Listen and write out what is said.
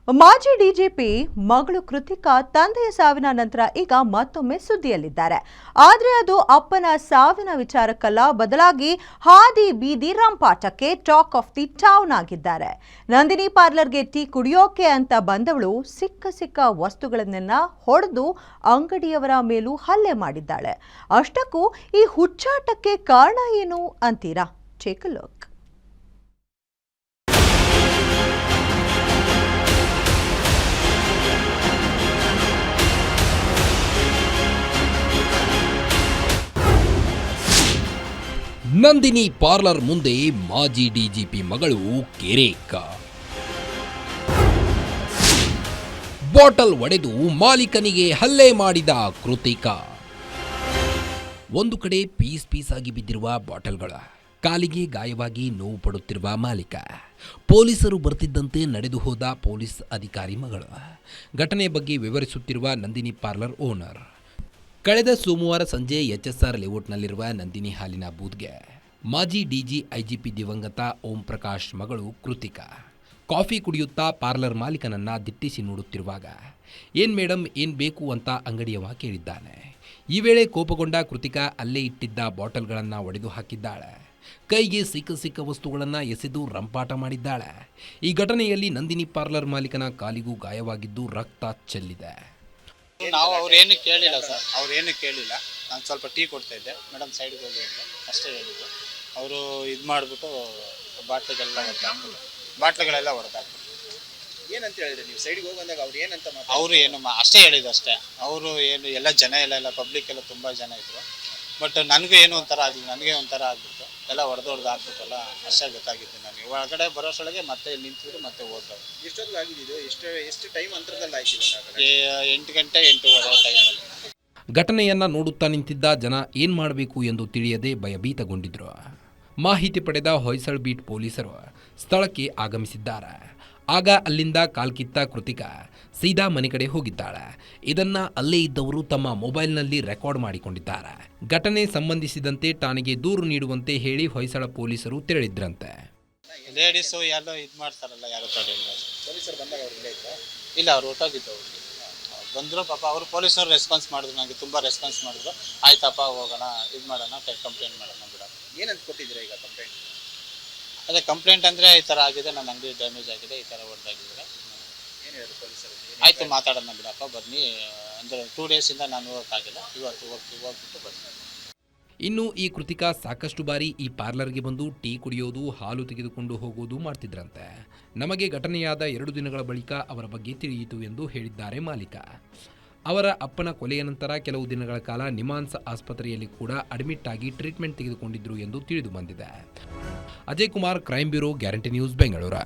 ಮಾಜಿ ಡಿಜಿಪಿ ಮಗಳು ಕೃತಿಕಾ ತಂದೆಯ ಸಾವಿನ ನಂತರ ಈಗ ಮತ್ತೊಮ್ಮೆ ಸುದ್ದಿಯಲ್ಲಿದ್ದಾರೆ. ಆದರೆ ಅದು ಅಪ್ಪನ ಸಾವಿನ ವಿಚಾರಕ್ಕಲ್ಲ, ಬದಲಾಗಿ ಹಾದಿ ಬೀದಿ ರಂಪಾಟಕ್ಕೆ ಟಾಕ್ ಆಫ್ ದಿ ಟೌನ್ ಆಗಿದ್ದಾರೆ. ನಂದಿನಿ ಪಾರ್ಲರ್ಗೆ ಟೀ ಕುಡಿಯೋಕೆ ಅಂತ ಬಂದವಳು ಸಿಕ್ಕ ವಸ್ತುಗಳನ್ನೆಲ್ಲ ಹೊಡೆದು ಅಂಗಡಿಯವರ ಮೇಲೂ ಹಲ್ಲೆ ಮಾಡಿದ್ದಾಳೆ. ಅಷ್ಟಕ್ಕೂ ಈ ಹುಚ್ಚಾಟಕ್ಕೆ ಕಾರಣ ಏನು ಅಂತೀರಾ? Take a look. Nandini parlour ಮುಂದೆ ಮಾಜಿ ಡಿಜಿಪಿ ಮಗಳು ಕೆರೇಕ ಬಾಟಲ್ ಒಡೆದು ಮಾಲೀಕನಿಗೆ ಹಲ್ಲೆ ಮಾಡಿದ ಕೃತಿಕಾ. ಒಂದು ಕಡೆ ಪೀಸ್ ಆಗಿ ಬಿದ್ದಿರುವ ಬಾಟಲ್ಗಳ, ಕಾಲಿಗೆ ಗಾಯವಾಗಿ ನೋವು ಪಡುತ್ತಿರುವ ಮಾಲೀಕ, ಪೊಲೀಸರು ಬರ್ತಿದ್ದಂತೆ ನಡೆದು ಹೋದ ಪೊಲೀಸ್ ಅಧಿಕಾರಿ ಮಗಳು. ಘಟನೆ ಬಗ್ಗೆ ವಿವರಿಸುತ್ತಿರುವ ನಂದಿನಿ ಪಾರ್ಲರ್ ಓನರ್. ಕಳೆದ ಸೋಮವಾರ ಸಂಜೆ ಎಚ್ಎಸ್ಆರ್ ಲೇಔಟ್ನಲ್ಲಿರುವ ನಂದಿನಿ ಹಾಲಿನ ಬೂತ್ಗೆ ಮಾಜಿ ಡಿಜಿ ಐಜಿಪಿ ದಿವಂಗತ ಓಂ ಪ್ರಕಾಶ್ ಮಗಳು ಕೃತಿಕಾ ಕಾಫಿ ಕುಡಿಯುತ್ತಾ ಪಾರ್ಲರ್ ಮಾಲೀಕನನ್ನ ದಿಟ್ಟಿಸಿ ನೋಡುತ್ತಿರುವಾಗ, ಏನ್ ಮೇಡಮ್, ಏನ್ ಬೇಕು ಅಂತ ಅಂಗಡಿಯವ ಕೇಳಿದ್ದಾನೆ. ಈ ವೇಳೆ ಕೋಪಗೊಂಡ ಕೃತಿಕಾ ಅಲ್ಲೇ ಇಟ್ಟಿದ್ದ ಬಾಟಲ್ಗಳನ್ನು ಒಡೆದು ಹಾಕಿದ್ದಾಳೆ. ಕೈಗೆ ಸಿಕ್ಕ ವಸ್ತುಗಳನ್ನು ಎಸೆದು ರಂಪಾಟ ಮಾಡಿದ್ದಾಳೆ. ಈ ಘಟನೆಯಲ್ಲಿ ನಂದಿನಿ ಪಾರ್ಲರ್ ಮಾಲೀಕನ ಕಾಲಿಗೂ ಗಾಯವಾಗಿದ್ದು ರಕ್ತ ಚೆಲ್ಲಿದೆ. ನಾವು ಅವ್ರೇನು ಕೇಳಿಲ್ಲ ಸರ್, ಅವ್ರೇನು ಕೇಳಿಲ್ಲ. ನಾನು ಸ್ವಲ್ಪ ಟೀ ಕೊಡ್ತಾ ಇದ್ದೆ, ಮೇಡಮ್ ಸೈಡ್ಗೆ ಹೋಗಿ ಅಂತ ಅಷ್ಟೇ ಹೇಳಿದ್ದು. ಅವರು ಇದು ಮಾಡಿಬಿಟ್ಟು ಬಾಟ್ಲುಗಳೆಲ್ಲ ಹೊಡೆದಾಕ್ಬಿಟ್ಟು ಏನಂತ ಹೇಳಿದ್ರೆ ನೀವು ಸೈಡ್ಗೆ ಹೋಗಿ ಬಂದಾಗ ಅವ್ರು ಏನಂತ ಅವರು ಏನು ಅಷ್ಟೇ ಹೇಳಿದ್ದು ಅಷ್ಟೇ. ಅವರು ಏನು ಎಲ್ಲ ಜನ ಎಲ್ಲ ಪಬ್ಲಿಕ್ ಎಲ್ಲ ತುಂಬ ಜನ ಇದ್ರು. ಬಟ್ ನನಗೂ ಏನೋ ಒಂಥರ ಆಗಲಿಲ್ಲ, ನನಗೆ ಒಂಥರ ಆಗ್ಬಿಟ್ಟು ಎಲ್ಲ ಹೊಡೆದು ಹಾಕ್ಬಿಟ್ಟಲ್ಲ, ಅಷ್ಟೇ ಗೊತ್ತಾಗಿತ್ತು ನನಗೆ. ಒಳಗಡೆ ಬರೋಷ್ಟೊಳಗೆ ಮತ್ತೆ ನಿಂತಿದ್ರು, ಮತ್ತೆ ಹೋದ್ರು. ಎಷ್ಟೊತ್ತಿಗೆ ಆಗಿದ್ದು? ಎಷ್ಟು ಟೈಮ್ ಅಂತರದಲ್ಲಿ ಆಯ್ತು? 8 ಗಂಟೆ 8:15 ಟೈಮಲ್ಲಿ. ಘಟನೆಯನ್ನ ನೋಡುತ್ತಾ ನಿಂತಿದ್ದ ಜನ ಏನ್ ಮಾಡಬೇಕು ಎಂದು ತಿಳಿಯದೆ ಭಯಭೀತಗೊಂಡಿದ್ರು. ಮಾಹಿತಿ ಪಡೆದ ಹೊಯ್ಸಳ ಬೀಟ್ ಪೊಲೀಸರು ಸ್ಥಳಕ್ಕೆ ಆಗಮಿಸಿದ್ದಾರೆ. ಆಗ ಅಲ್ಲಿಂದ ಕಾಲ್ಕಿತ್ತ ಕೃತಿಕಾ ಸೀದಾ ಮನೆ ಕಡೆ ಹೋಗಿದ್ದಾಳೆ. ಇದನ್ನ ಅಲ್ಲೇ ಇದ್ದವರು ತಮ್ಮ ಮೊಬೈಲ್ನಲ್ಲಿ ರೆಕಾರ್ಡ್ ಮಾಡಿಕೊಂಡಿದ್ದಾರೆ. ಘಟನೆ ಸಂಬಂಧಿಸಿದಂತೆ ಠಾಣೆಗೆ ದೂರು ನೀಡುವಂತೆ ಹೇಳಿ ಹೊಯ್ಸಳ ಪೊಲೀಸರು ತೆರಳಿದ್ರಂತೆ. ಲೇಡೀಸು ಎಲ್ಲೋ ಇದು ಮಾಡ್ತಾರಲ್ಲ, ಯಾರು ತಡೆಯಿಲ್ಲ. ಪೊಲೀಸರು ಬಂದಾಗ ಅವ್ರು ಇಲ್ಲೇ ಇತ್ತು? ಇಲ್ಲ, ಅವ್ರು ಹೊರಟೋಗಿದ್ದು. ಅವ್ರಿಗೆ ಬಂದರು, ಪಾಪ ಅವರು ಪೊಲೀಸರು ರೆಸ್ಪಾನ್ಸ್ ಮಾಡಿದ್ರು, ನನಗೆ ತುಂಬ ರೆಸ್ಪಾನ್ಸ್ ಮಾಡಿದ್ರು. ಆಯ್ತಪ್ಪ ಹೋಗೋಣ, ಇದು ಮಾಡೋಣ, ಕಂಪ್ಲೇಂಟ್ ಮಾಡೋಣ ಬಿಡ. ಏನಂತ ಕೊಟ್ಟಿದ್ದೀರಾ ಈಗ ಕಂಪ್ಲೇಂಟ್? ಅದೇ ಕಂಪ್ಲೇಂಟ್ ಅಂದರೆ ಈ ಥರ ಆಗಿದೆ, ನನ್ನ ಅಂಗಡಿ ಡ್ಯಾಮೇಜ್ ಆಗಿದೆ, ಈ ಥರ ಹೊಡೆದಾಗಿದ್ದಾರೆ. ಏನು ಹೇಳಿದ್ರು ಪೊಲೀಸರು? ಆಯಿತು, ಮಾತಾಡೋಣ ಬಿಡಪ್ಪ, ಬನ್ನಿ ಅಂದರೆ 2 ಡೇಸಿಂದ ನಾನು ಹೋಗೋಕ್ಕಾಗಿಲ್ಲ, ಇವತ್ತು ಹೋಗ್ಬಿಟ್ಟು ಬರ್ತೀನಿ. ಇನ್ನು ಈ ಕೃತಿಕಾ ಸಾಕಷ್ಟು ಬಾರಿ ಈ ಪಾರ್ಲರ್ಗೆ ಬಂದು ಟೀ ಕುಡಿಯೋದು, ಹಾಲು ತೆಗೆದುಕೊಂಡು ಹೋಗೋದು ಮಾಡ್ತಿದ್ರಂತೆ. ನಮಗೆ ಘಟನೆಯಾದ 2 ದಿನಗಳ ಬಳಿಕ ಅವರ ಬಗ್ಗೆ ತಿಳಿಯಿತು ಎಂದು ಹೇಳಿದ್ದಾರೆ ಮಾಲೀಕ. ಅವರ ಅಪ್ಪನ ಕೊಲೆಯ ನಂತರ ಕೆಲವು ದಿನಗಳ ಕಾಲ ನಿಮಾನ್ಸ್ ಆಸ್ಪತ್ರೆಯಲ್ಲಿ ಕೂಡ ಅಡ್ಮಿಟ್ ಆಗಿ ಟ್ರೀಟ್ಮೆಂಟ್ ತೆಗೆದುಕೊಂಡಿದ್ರು ಎಂದು ತಿಳಿದು ಬಂದಿದೆ. Ajay Kumar, crime bureau, guarantee news, Bengaluru.